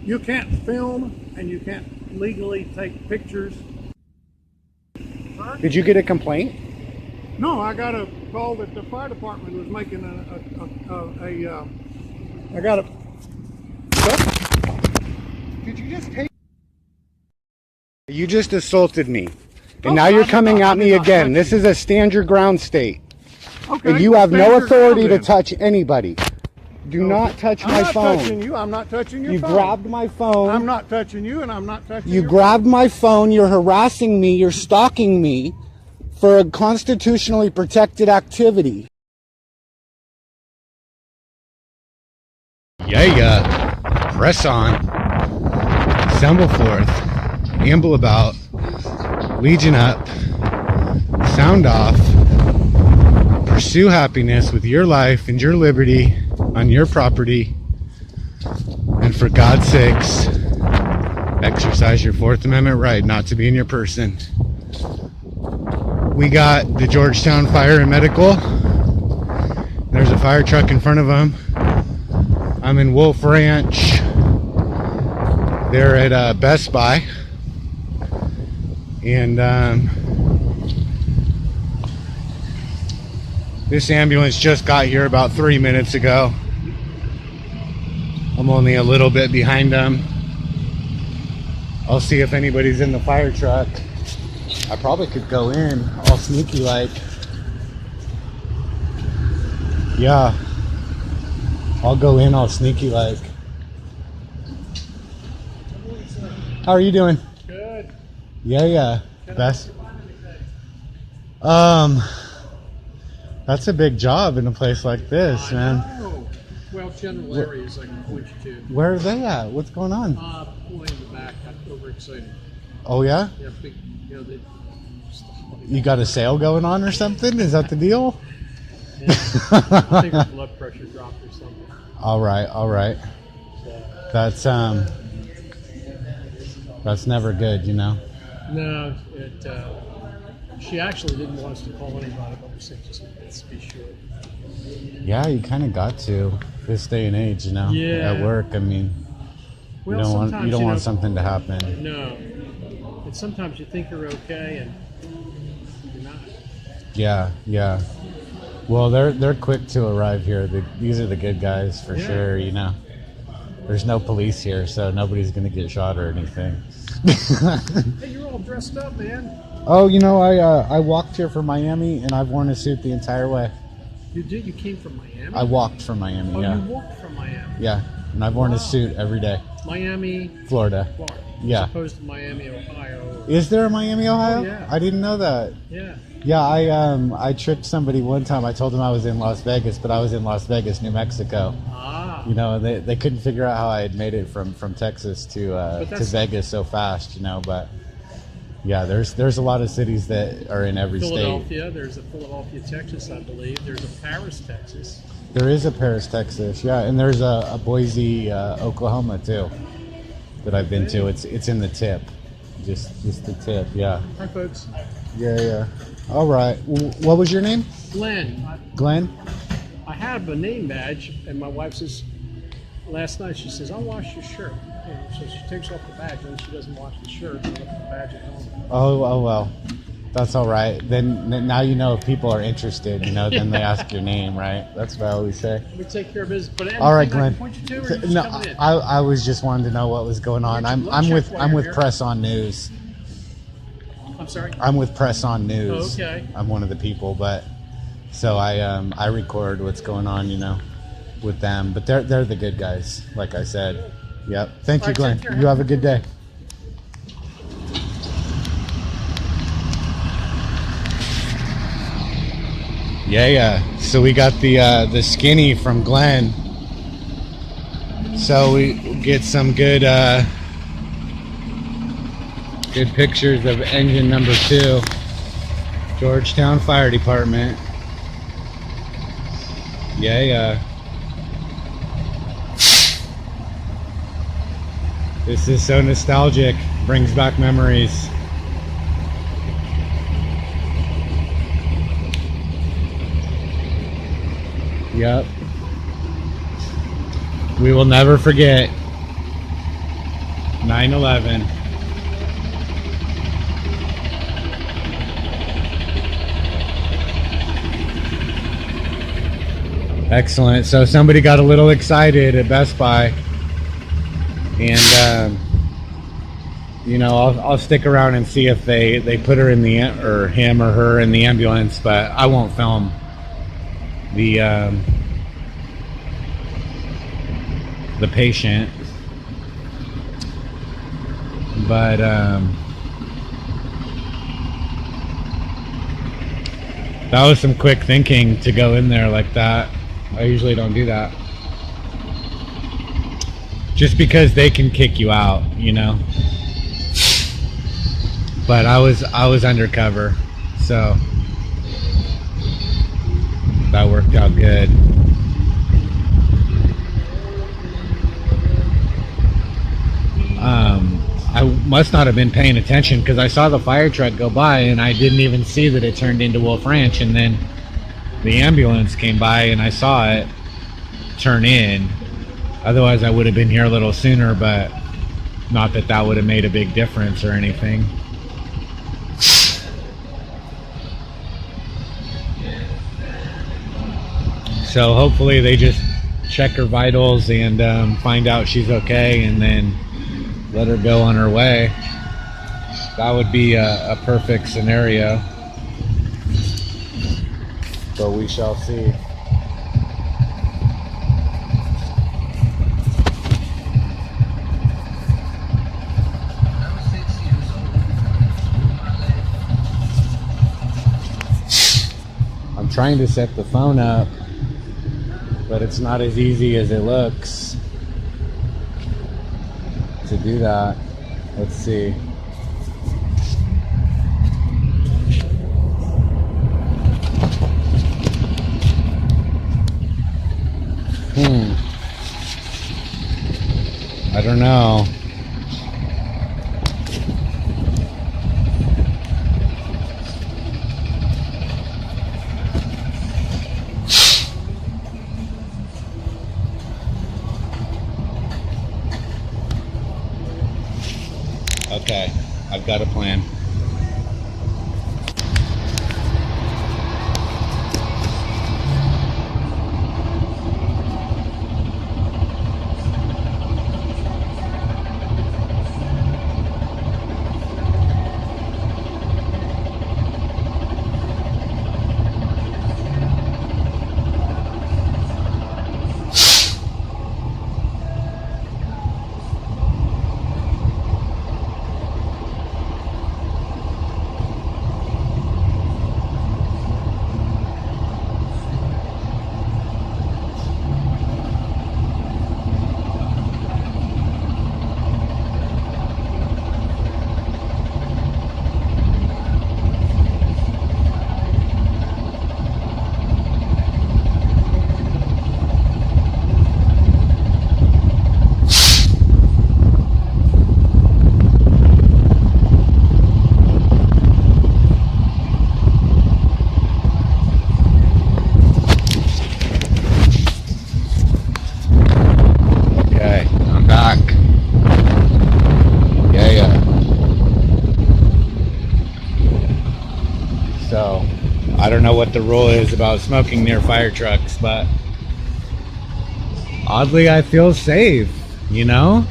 You can't film and you can't legally take pictures. Did you get a complaint? No, I got a call that the fire department was making I got a. Did you just take? You just assaulted me. And Oh, now you're I coming did at me not again. touch This you. is a stand your ground state. Okay. And you have no stand your authority to ground then. touch anybody. Do not touch my I'm not phone. touching you. I'm not touching your You phone. grabbed my phone. I'm not touching you, and I'm not touching You your grabbed my phone. You're harassing me. You're stalking me for a constitutionally protected activity. Yeah. Press on. Assemble forth. Amble about. Legion up. Sound off. Pursue happiness with your life and your liberty on your property. And for God's sakes, exercise your Fourth Amendment right not to be in your person. We got the Georgetown Fire and Medical. There's a fire truck in front of them. I'm in Wolf Ranch. They're at Best Buy. And this ambulance just got here about 3 minutes ago. I'm only a little bit behind them. I'll see if anybody's in the fire truck. I probably could go in all sneaky like. Yeah. I'll go in all sneaky like. How are you doing? Good. Yeah. Best. That's a big job in a place like this, man. know. Well, general areas I can point you to. Where are they at? What's going on? Pulling in the back. I'm overexcited. Oh yeah? Yeah, big. You know, they. You got a sale going on or something? Is that the deal? Yeah, I think her blood pressure dropped or something. All right. So, That's never good, you know. no, she actually didn't want us to call anybody, but we said just let's be sure. Yeah, you kind of got to this day and age, you know. Yeah. At work, I mean, Well, you don't want sometimes, you know, something to happen. No, and sometimes you think you're okay and you're not. Yeah. Well, they're quick to arrive here. These are the good guys for sure, you know. There's no police here, so nobody's gonna get shot or anything. Hey, you're all dressed up, man. Oh, you know, I walked here from Miami, and I've worn a suit the entire way. You did? You came from Miami? I walked from Miami, Oh, yeah. you walked from Miami. Yeah, and I've worn a suit every day. Miami, Florida. Florida. Yeah. As opposed to Miami, Ohio. Is there a Miami, Ohio? Oh, yeah. I didn't know that. Yeah. Yeah, I tricked somebody one time. I told them I was in Las Vegas, but I was in Las Vegas, New Mexico. Ah. You know, they couldn't figure out how I had made it from Texas to Vegas so fast, you know, but yeah, there's a lot of cities that are in every state. Philadelphia. There's a Philadelphia, Texas, I believe. There's a Paris, Texas. There is a Paris, Texas, yeah, and there's a Boise, Oklahoma too, that I've been to. It's in the tip, just the tip, yeah. Hi, folks. Yeah. All right. What was your name? Glenn. Glenn? I have a name badge, and my wife says, last night she says, I'll wash your shirt. And so she takes off the badge, and she doesn't wash the shirt, and left the badge at home. Oh well, that's all right. Then now you know if people are interested, you know, then they ask your name, right? That's what I always say. We take care of business. But All right, anything I Glenn. can point you to, or you just No, coming in? I was just wanting to know what was going on. I'm with Press On News. I'm sorry? I'm with Press On News. Oh, okay. I'm one of the people, but so I record what's going on, you know, with them. But they're the good guys, like I said. Yep. Thank you, All right, Glenn. take care. You have a good day. Yeah. So we got the skinny from Glenn. So we get some good pictures of engine number 2, Georgetown Fire Department. Yeah. This is so nostalgic, brings back memories. Yep. We will never forget. 9/11. Excellent. So somebody got a little excited at Best Buy, and you know, I'll stick around and see if they put her in the, or him or her in the ambulance, but I won't film the patient. But that was some quick thinking to go in there like that. I usually don't do that, just because they can kick you out, you know. But I was undercover, so that worked out good. I must not have been paying attention, because I saw the fire truck go by and I didn't even see that it turned into Wolf Ranch, and then the ambulance came by and I saw it turn in. Otherwise I would have been here a little sooner, but not that that would have made a big difference or anything. So hopefully they just check her vitals and find out she's okay, and then let her go on her way. That would be a perfect scenario. So we shall see. I'm trying to set the phone up, but it's not as easy as it looks to do that. Let's see. I don't know. Okay, I've got a plan. So I don't know what the rule is about smoking near fire trucks, but oddly I feel safe, you know?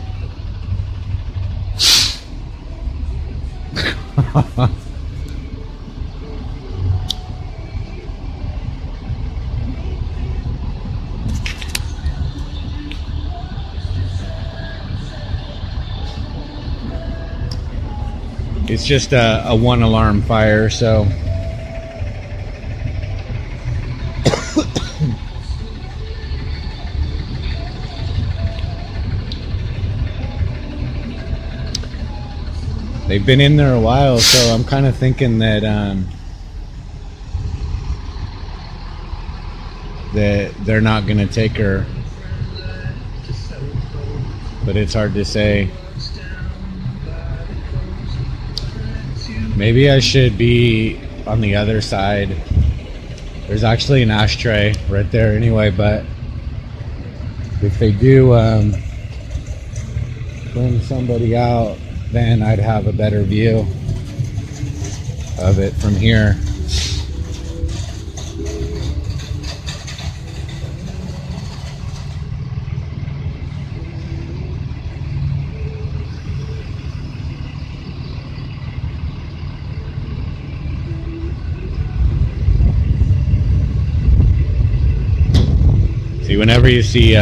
It's just a one alarm fire, so they've been in there a while, so I'm kind of thinking that that they're not gonna take her, but it's hard to say. Maybe I should be on the other side. There's actually an ashtray right there anyway, but if they do bring somebody out, then I'd have a better view of it from here. See, whenever you see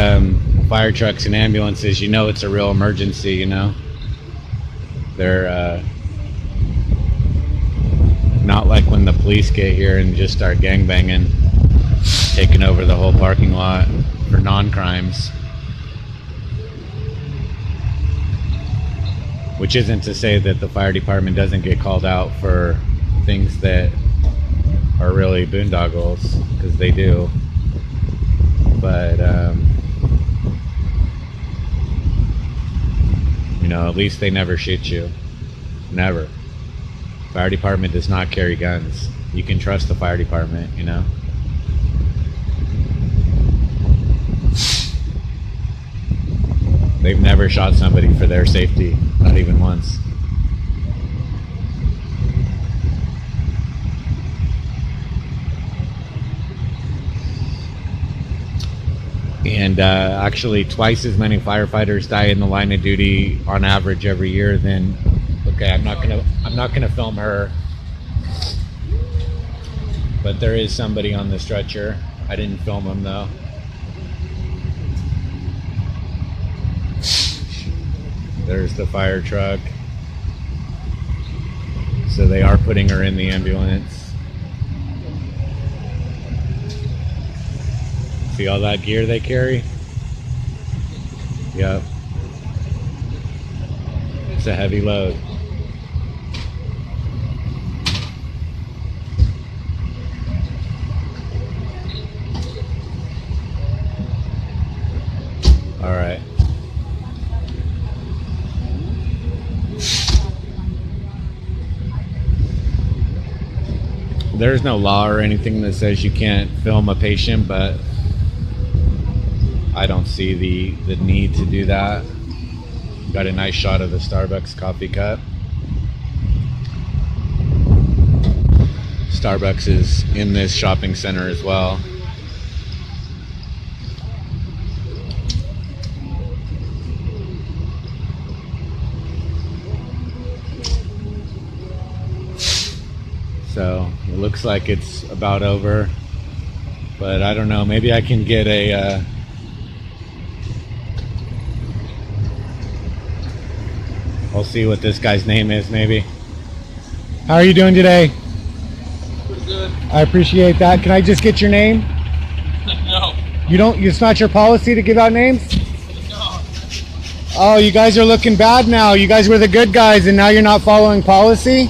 fire trucks and ambulances, you know it's a real emergency, you know? They're not like when the police get here and just start gangbanging, taking over the whole parking lot for non-crimes. Which isn't to say that the fire department doesn't get called out for things that are really boondoggles, because they do. But you know, at least they never shoot you. Never. Fire department does not carry guns. You can trust the fire department, you know. They've never shot somebody for their safety, not even once. And actually twice as many firefighters die in the line of duty on average every year than, okay, I'm not gonna film her, but there is somebody on the stretcher. I didn't film him though. There's the fire truck. So they are putting her in the ambulance. See all that gear they carry? Yep. It's a heavy load. All right. There's no law or anything that says you can't film a patient, but I don't see the need to do that. Got a nice shot of the Starbucks coffee cup. Starbucks is in this shopping center as well. So it looks like it's about over, but I don't know, maybe I can get a I'll see what this guy's name is, maybe. How are you doing today? Pretty good. I appreciate that. Can I just get your name? No. You don't, it's not your policy to give out names? No. Oh, you guys are looking bad now. You guys were the good guys and now you're not following policy?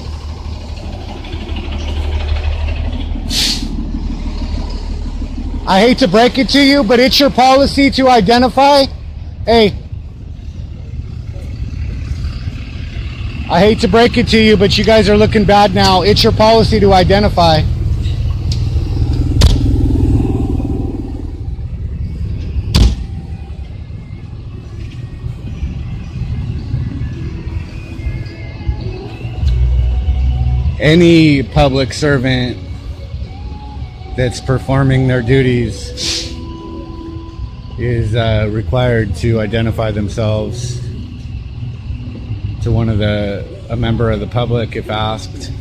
I hate to break it to you, but it's your policy to identify. Hey. I hate to break it to you, but you guys are looking bad now. It's your policy to identify. Any public servant that's performing their duties is required to identify themselves to a member of the public if asked.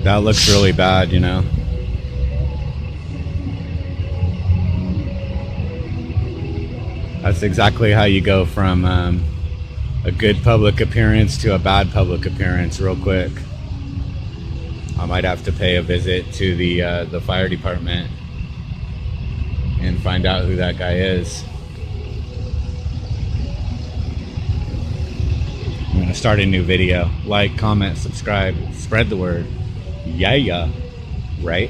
That looks really bad, you know. That's exactly how you go from a good public appearance to a bad public appearance real quick. I might have to pay a visit to the fire department and find out who that guy is. I'm gonna start a new video. Like, comment, subscribe, spread the word. Yeah, right?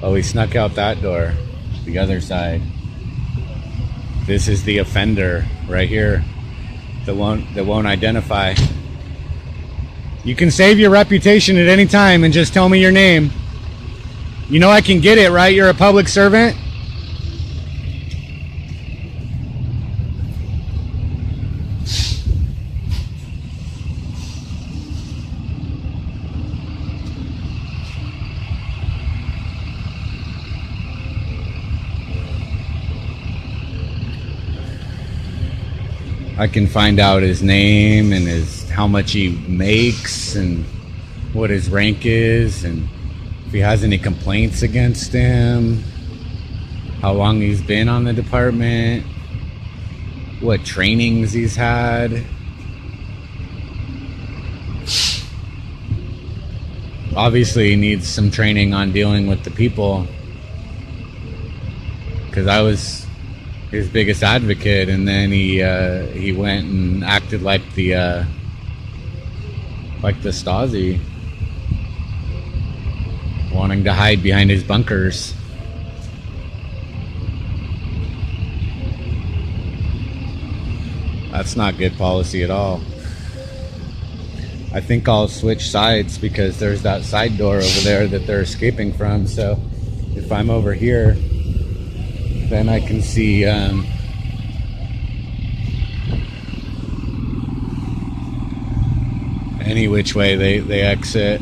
Oh, he snuck out that door. The other side. This is the offender right here. That won't identify. You can save your reputation at any time and just tell me your name. You know I can get it, right? You're a public servant. I can find out his name and how much he makes and what his rank is and if he has any complaints against him, how long he's been on the department, what trainings he's had. Obviously he needs some training on dealing with the people, because I was his biggest advocate, and then he went and acted like the Stasi, wanting to hide behind his bunkers. That's not good policy at all. I think I'll switch sides because there's that side door over there that they're escaping from. So if I'm over here, then I can see any which way they exit.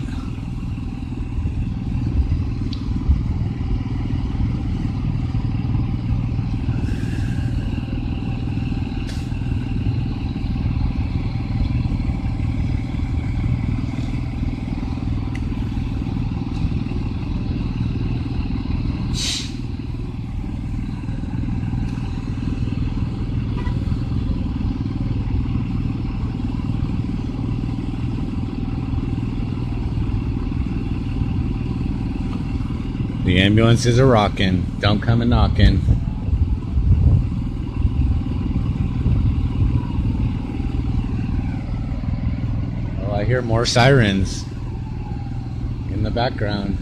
The ambulances are rocking. Don't come a knocking. Oh, I hear more sirens in the background.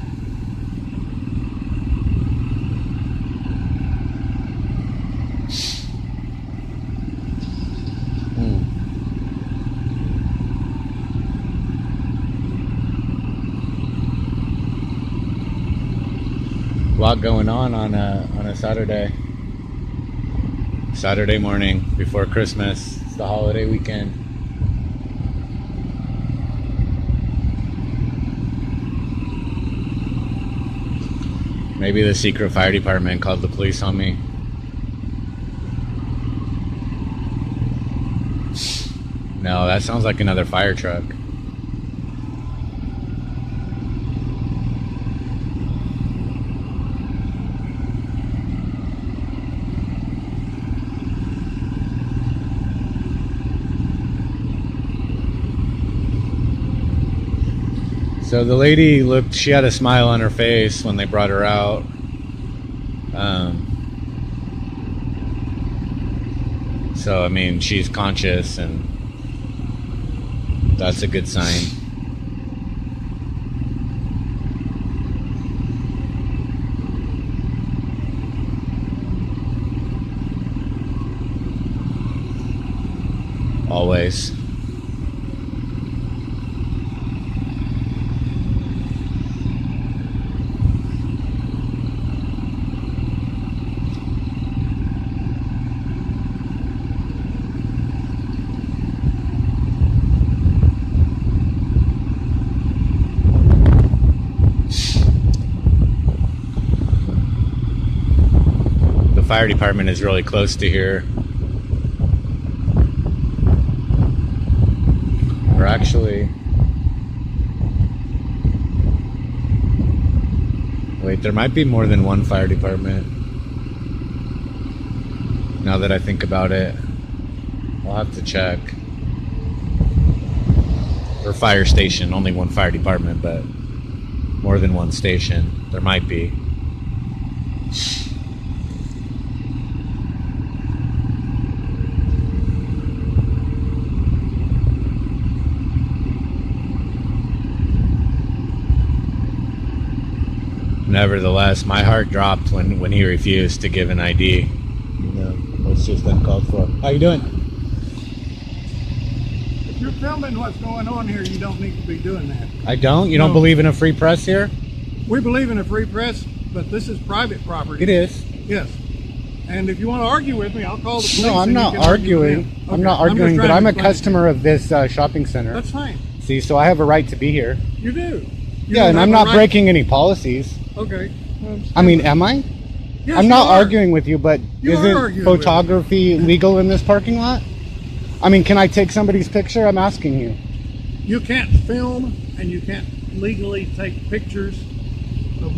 A lot going on a Saturday morning before Christmas. It's the holiday weekend. Maybe the secret fire department called the police on me. No, that sounds like another fire truck. So the lady looked, she had a smile on her face when they brought her out. So, I mean, she's conscious, and that's a good sign. Always. Fire department is really close to here. Or actually, wait, there might be more than one fire department. Now that I think about it, I'll have to check. Or fire station, only one fire department, but more than one station. There might be. Nevertheless, my heart dropped when he refused to give an ID. You know, it's just uncalled for. How you doing? If you're filming what's going on here, you don't need to be doing that. I don't? You don't No. believe in a free press here? We believe in a free press, but this is private property. It is. Yes. And if you want to argue with me, I'll call the police. No, I'm and not you can argue with arguing. them. I'm Okay. not just arguing, but trying I'm to a explain it. customer of this shopping center. That's fine. See, so I have a right to be here. You do. You Yeah, don't and have I'm a not right- breaking any policies. Okay. I mean, am I? Yes, I'm you not are. arguing with you, but You are isn't arguing with me. photography legal in this parking lot? I mean, can I take somebody's picture? I'm asking you. You can't film and you can't legally take pictures.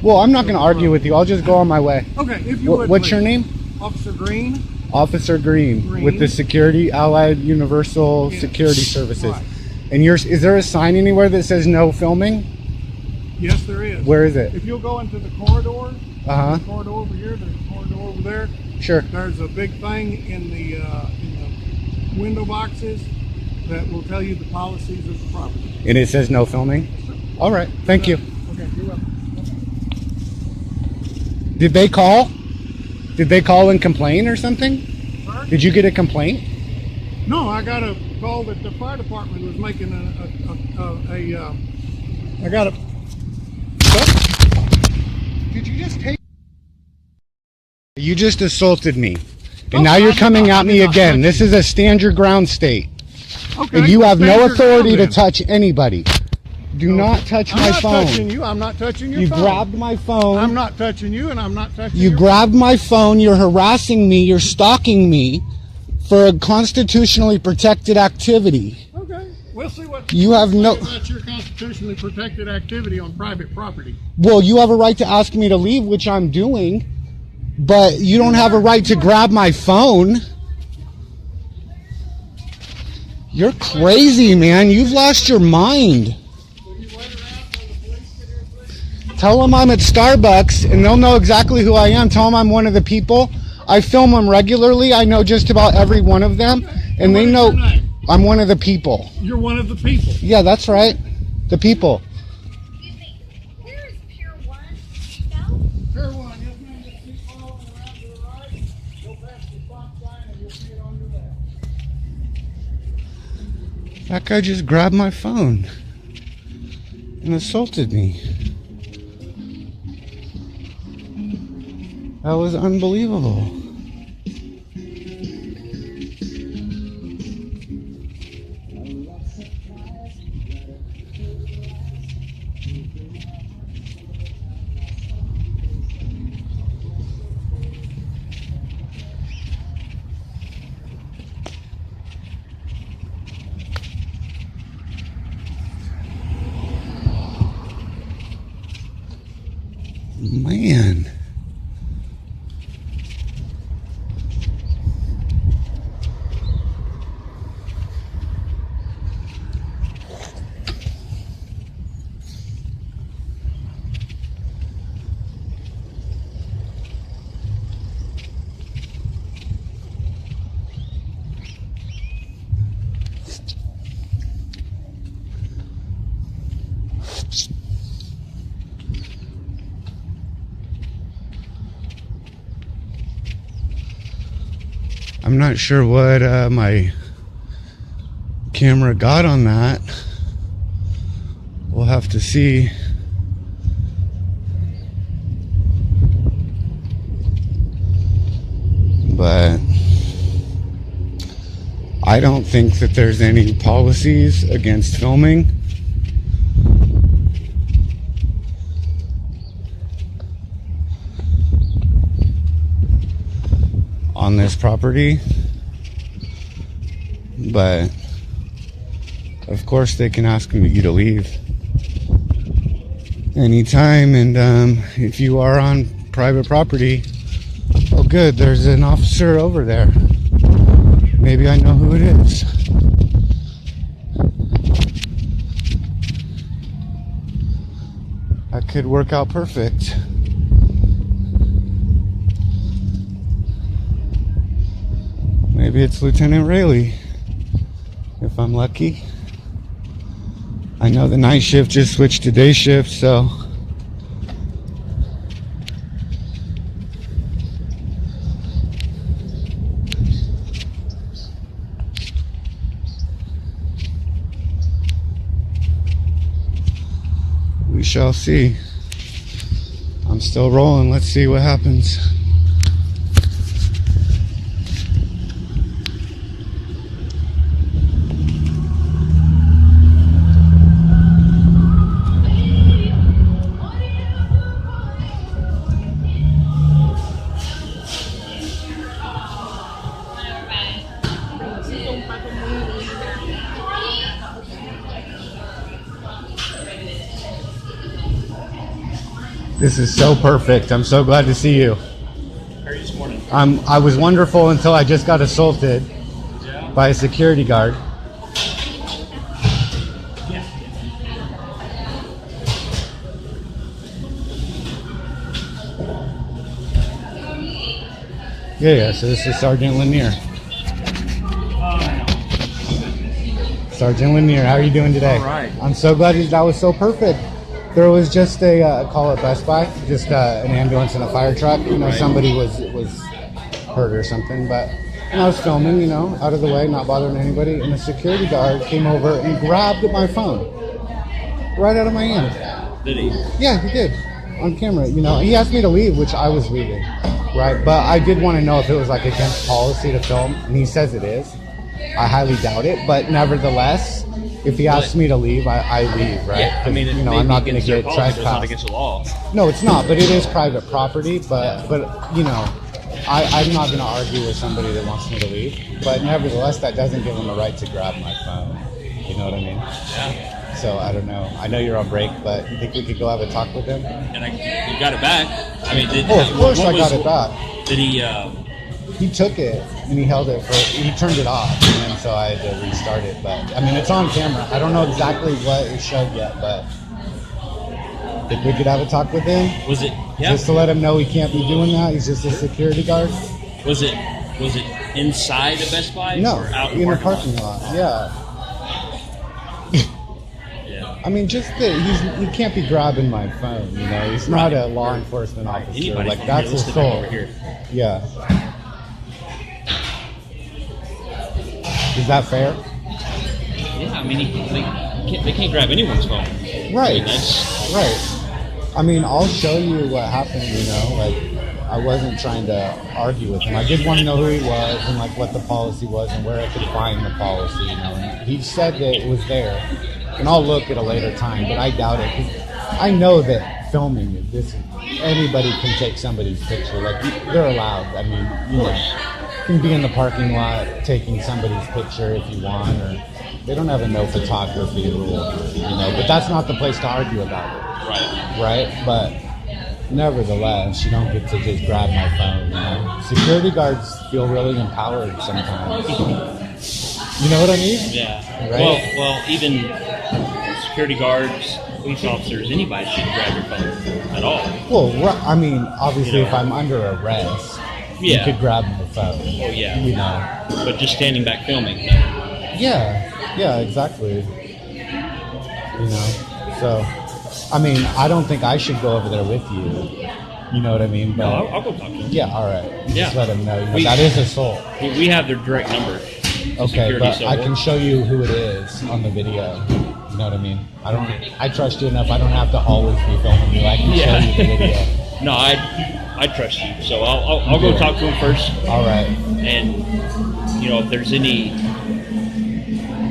Well, I'm not going to argue with you. I'll just go on my way. Okay, if you would. What's your please. name? Officer Green. Officer Green, Green. with the Security Allied Universal Yes. Security Services. Right. And is there a sign anywhere that says no filming? Yes, there is. Where is it? If you'll go into the corridor, Uh-huh. the corridor over here, there's a corridor over there. Sure. There's a big thing in the window boxes that will tell you the policies of the property. And it says no filming? All right. Thank you. Okay, you're welcome. Did they call? Did they call and complain or something? Sir? Did you get a complaint? No, I got a call that the fire department was making I got a. Did you just take? You just assaulted me. And Oh, now I you're did coming not- at I me did not again. touch This is a stand your ground state. Okay. And you have stand no your authority to ground then. touch anybody. Do not touch I'm my not phone. touching you. I'm not touching your You phone. grabbed my phone. I'm not touching you, and I'm not touching You your grabbed my phone. You're harassing me. You're stalking me for a constitutionally protected activity. Okay. We'll see what You have no- about your constitutionally protected activity on private property. Well, you have a right to ask me to leave, which I'm doing, but you don't have a right to grab my phone. You're crazy, man. You've lost your mind. Tell them I'm at Starbucks and they'll know exactly who I am. Tell them I'm one of the people. I film them regularly. I know just about every one of them. And they What is know your name? I'm one of the people. You're one of the people. Yeah, that's right. The people. Excuse me, where is Pier 1? No? Fair one, yes ma'am, just keep following around to the right. Go past the stop sign and you'll see it on your left. That guy just grabbed my phone and assaulted me. That was unbelievable. Man. I'm not sure what my camera got on that. We'll have to see. But I don't think that there's any policies against filming. On this property, but of course they can ask you to leave anytime. And if you are on private property, oh good, there's an officer over there. Maybe I know who it is. That could work out perfect. Maybe it's Lieutenant Rayleigh, if I'm lucky. I know the night shift just switched to day shift, so We shall see. I'm still rolling. Let's see what happens. This is so perfect. I'm so glad to see you. How are you this morning? I was wonderful until I just got assaulted by a security guard. Yeah, so this is Sergeant Lanier. Sergeant Lanier, how are you doing today? All right. I'm so glad that was so perfect. There was just a call at Best Buy, just an ambulance and a fire truck. You know, somebody was hurt or something, but I was filming, you know, out of the way, not bothering anybody, and a security guard came over and grabbed my phone right out of my hand. Did he? Yeah, he did, on camera. You know, he asked me to leave, which I was leaving, right? But I did want to know if it was like against policy to film, and he says it is. I highly doubt it, but nevertheless, if he asks me to leave, I leave, right? Yeah, I mean, you know, I'm not going to get It's trespassed. not against the law. No, it's not, but it is private property. But you know, I'm not going to argue with somebody that wants me to leave. But nevertheless, that doesn't give them the right to grab my phone. You know what I mean? Yeah. So I don't know. I know you're on break, but you think we could go have a talk with him? And you got it back. I mean, Of course I got it back. Did he? He took it and he held it he turned it off, and then so I had to restart it. But I mean, it's on camera. I don't know exactly what it showed yet, but think we could have a talk with him? Was it? Yeah. Just to let him know he can't be doing that. He's just a security guard. Was it inside the Best Buy? No, or out in the a parking lot. Yeah. Yeah. I mean, just that he can't be grabbing my phone. You know, he's not a law enforcement officer. Anybody Like from that's here, his let's soul. over here. Yeah. Is that fair? Yeah, I mean, they can't grab anyone's phone. Right. I mean, that's Right. I mean, I'll show you what happened. You know, like I wasn't trying to argue with him. I did want to know who he was and like what the policy was and where I could find the policy. You know, and he said that it was there, and I'll look at a later time, but I doubt it. 'Cause I know that filming this, anybody can take somebody's picture. Like they're allowed. I mean, you know, you can be in the parking lot taking somebody's picture if you want, or they don't have a no photography rule, you know. But that's not the place to argue about it, right. right? But nevertheless, you don't get to just grab my phone. You know, security guards feel really empowered sometimes. You know what I mean? Yeah. Right. Well, even security guards, police officers, anybody shouldn't grab your phone at all. Well, I mean, obviously, You know. if I'm under arrest, Yeah. you could grab my phone. Oh yeah. You know. But just standing back filming. No. Yeah, exactly. You know, so I mean, I don't think I should go over there with you. You know what I mean? But No, I'll go talk to them. yeah, all right. Yeah. Just let them know. You know, We- that is assault. We have their direct number. Okay, Security, but so I we'll- can show you who it is on the video. You know what I mean? I trust you enough. I don't have to always be filming you. I can show you the video. No, I trust you. So I'll go talk to him first. All right. And you know, if there's any,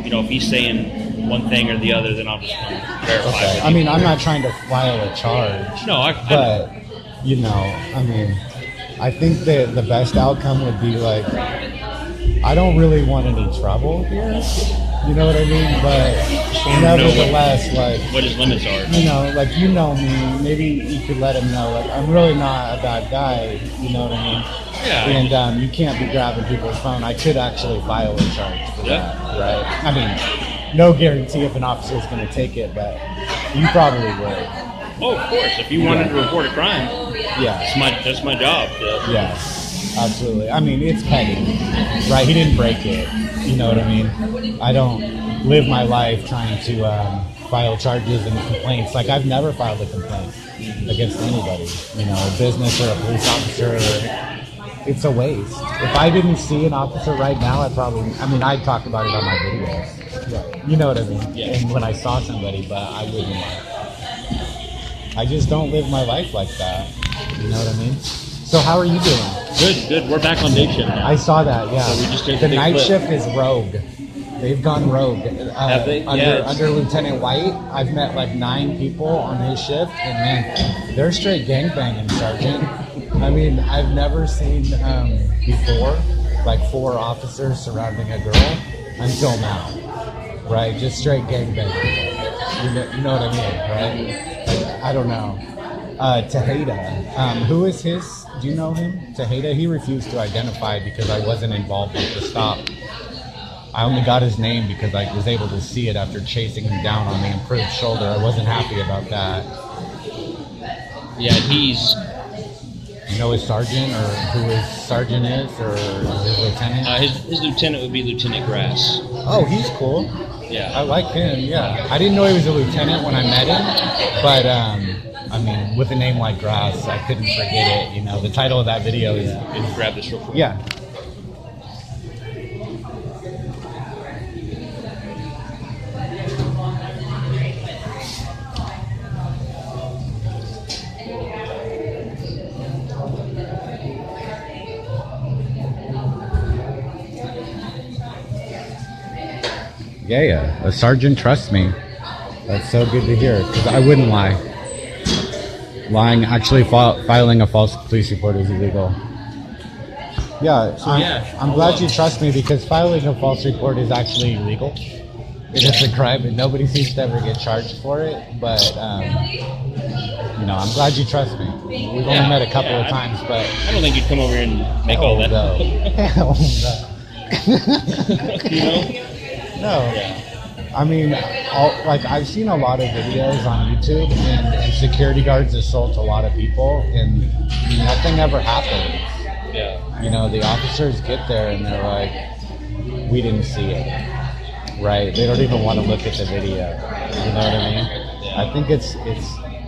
you know, if he's saying one thing or the other, then I'll just verify. Okay. with I you. mean, I'm not trying to file a charge. No, I But, you know, I mean, I think that the best outcome would be like, I don't really want any trouble here. You know what I mean? But wanna know nevertheless, like, what his limits are. you know, like you know me, maybe you could let him know, like, I'm really not a bad guy. You know what I mean? Yeah. And you can't be grabbing people's phone. I could actually file a charge for Yeah. that, right? I mean, no guarantee if an officer is going to take it, but you probably would. Oh, of course. If you wanted to report a crime, Yeah. that's my job. Yeah, absolutely. I mean, it's petty, right? He didn't break it. You know what I mean? I don't live my life trying to file charges and complaints. Like, I've never filed a complaint against anybody, you know, a business or a police officer. It's a waste. If I didn't see an officer right now, I'd I'd talk about it on my videos. You know what I mean? Yeah. And when I saw somebody, but I wouldn't. I just don't live my life like that. You know what I mean? So how are you doing? Good. We're back on day shift now. I saw that, yeah. So we just did the the big night flip. shift is rogue. They've gone rogue. Have they? Yeah, Under Lieutenant White, I've met like 9 people on his shift, and man, they're straight gangbanging, Sergeant. I mean, I've never seen before like 4 officers surrounding a girl until now, right? Just straight gangbanging. You know what I mean, right? I don't know. Tejeda, who is his? Do you know him? Tejeda, he refused to identify because I wasn't involved with the stop. I only got his name because I was able to see it after chasing him down on the improved shoulder. I wasn't happy about that. Yeah, he's... You know his sergeant, or who his sergeant is, or his lieutenant? His lieutenant would be Lieutenant Grass. Oh, he's cool. Yeah. I like him, yeah. I didn't know he was a lieutenant when I met him, but I mean, with a name like Grass, I couldn't forget it. You know, the title of that video is Grab this real quick. yeah. Yeah, a sergeant trusts me. That's so good to hear, because I wouldn't lie. Lying, actually filing a false police report is illegal. Yeah, I'm glad you trust me, because filing a false report is actually illegal. It is a crime, and nobody seems to ever get charged for it. But you know, I'm glad you trust me. We've only met a couple of times, but I don't think you'd come over here and make all that. no. Hell no. You know? No. Yeah. I mean, I've seen a lot of videos on YouTube, and security guards assault a lot of people, and nothing ever happens. Yeah. You know, the officers get there and they're like, we didn't see it, right? They don't even want to look at the video. You know what I mean? Yeah. I think it's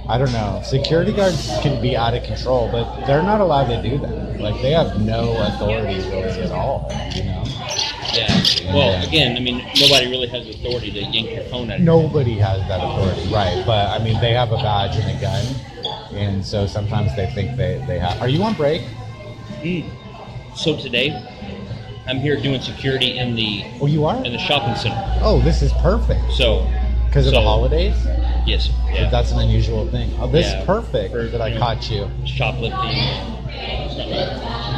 I don't know. Security guards can be out of control, but they're not allowed to do that. Like, they have no authority really at all, you know? Yeah. Well, again, I mean, nobody really has authority to yank your phone out of your Nobody has that authority, right? But I mean, they have a badge and a gun, and so sometimes they think they have. Are you on break? So today, I'm here doing security in the Oh, you are? in the shopping center. Oh, this is perfect. So Because of the So- holidays? yes, yeah, That's an unusual thing. Oh, this Yeah, is perfect for, that I you know, caught you. shoplifting.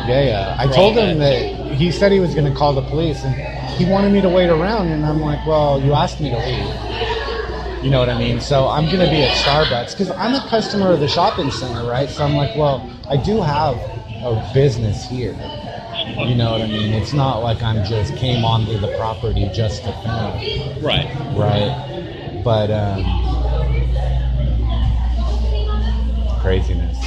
Yeah. I For told all him that. that he said he was going to call the police, and he wanted me to wait around, and I'm like, well, you asked me to leave. You know what I mean? So I'm going to be at Starbucks because I'm a customer of the shopping center, right? So I'm like, well, I do have a business here. You know what I mean? It's not like I'm just came onto the property just to film, Right. right? But craziness.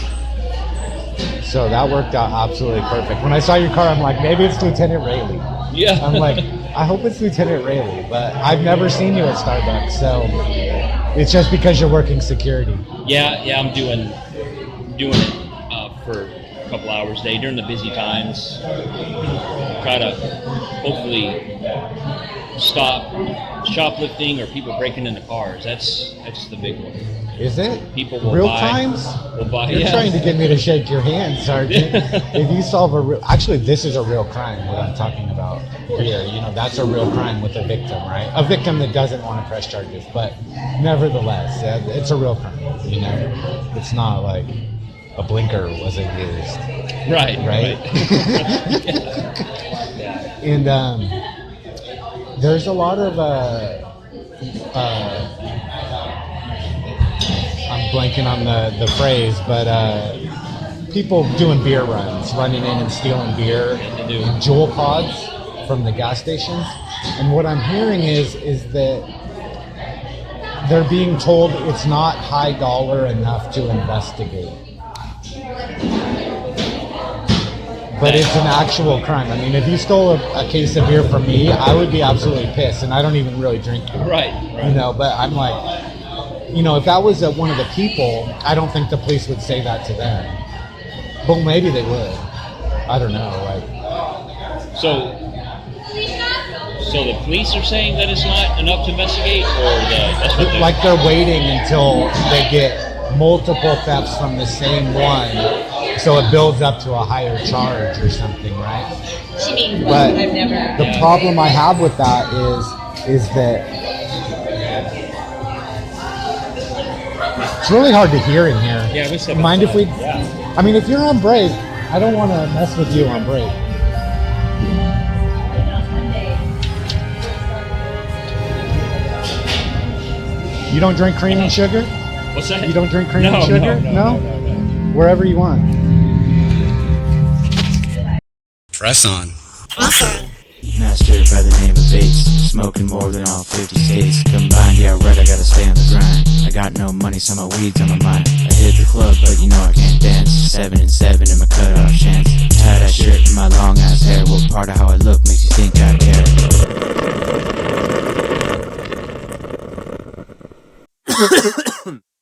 So that worked out absolutely perfect. When I saw your car, I'm like, maybe it's Lieutenant Rayleigh. Yeah. I'm like, I hope it's Lieutenant Rayleigh, but I've never seen you at Starbucks, so it's just because you're working security. Yeah, I'm doing it for a couple hours a day during the busy times. Try to hopefully stop shoplifting or people breaking into cars. That's the big one. Is it? People will real buy. crimes? Will buy. You're Yeah. trying to get me to shake your hand, Sergeant. If you solve a real... Actually, this is a real crime, what I'm talking about here. You know, that's a real crime with a victim, right? A victim that doesn't want to press charges, but nevertheless, it's a real crime, you know? It's not like a blinker wasn't used, Right. right? Yeah. And there's a lot of... I'm blanking on the phrase, but people doing beer runs, running in and stealing beer and jewel pods from the gas stations. And what I'm hearing is that they're being told it's not high dollar enough to investigate. But it's an actual crime. I mean, if you stole a case of beer from me, I would be absolutely pissed, and I don't even really drink beer. Right. You know, but I'm like... You know, if that was one of the people, I don't think the police would say that to them. But maybe they would. I don't know. Like, So the police are saying that it's not enough to investigate, or that's what like they're waiting until they get multiple thefts from the same one, so it builds up to a higher charge or something, right? She means But I've never. the problem I have with that is that it's really hard to hear in here. Yeah, we said Mind if we? Yeah. I mean, if you're on break, I don't want to mess with you on break. You don't drink cream and sugar? What's that? You don't drink cream No, and sugar? no. Wherever you want. Press on. Master by the name of Bates, smoking more than all 50 states combined. Yeah, right, I gotta stay on the grind. I got no money, so my weed's on my mind. I hit the club, but you know I can't dance. 7 and 7 in my cutoff chance. Tie that shirt in my long ass hair. What part of how I look makes you think I care?